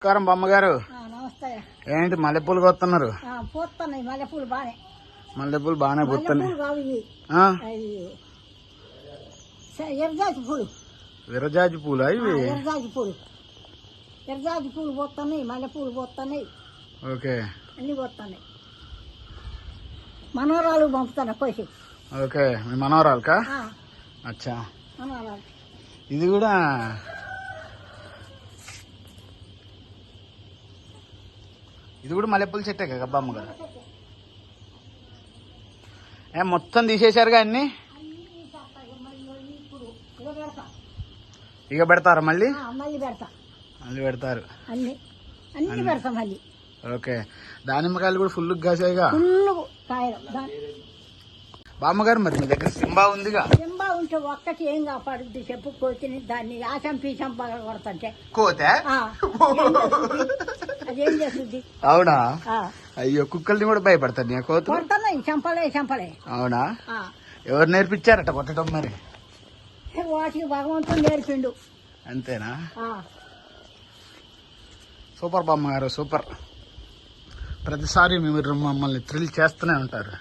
నమస్కారం బామ్మగారు. నమస్తే. ఏంటి మల్లెపూలు కొత్తన్నారు? పోతున్నాయి మల్లెపూలు బానే. మల్లెపూలు బాగానే పోతున్నాయి. ఎర్రజాజి పూలు. విరజాజి పూలు ఇవి? ఎర్రజాజి పూలు. ఎర్రజాజి పూలు పోతున్నాయి, మల్లెపూలు పోతున్నాయి. ఓకే, అన్ని పోతున్నాయి. మనోరాలు పంపుతాను కోసి. ఓకే, మీ మనోరాలుకా? అచ్చా, మనోరాలు. ఇది కూడా మల్లెపూల చెట్టే కదా బామ్మగారు? మొత్తం తీసేశారుగా అన్ని? ఇక పెడతారా మళ్ళీ? మళ్ళీ పెడతారు అన్ని పెడతాం మళ్ళీ. ఓకే, దానిమ్మకాయలు కూడా ఫుల్ కాసాయిగా? ఫుల్ కాయలు. బామ్మగారు మరి మీ దగ్గర సింబా ఉందిగా? సింబా ఉంటే ఒక్కటి ఏం కాపాడుద్ది చెప్పు? కోతిని దాన్ని ఆశంపి చంపగా కొడతంటే కోతే అదేం చేస్తుంది? అవునా? అయ్యో, కుక్కల్ని కూడా భయపడతాను కోతులు. కొడతాయి, చంపలే. అవునా? ఎవరు నేర్పించారట కొట్టడం మరి? వాటికి భగవంతుడు నేర్పిండు. అంతేనా? సూపర్ బామ్మగారు, సూపర్. ప్రతిసారి మీరు మమ్మల్ని థ్రిల్ చేస్తూనే ఉంటారు.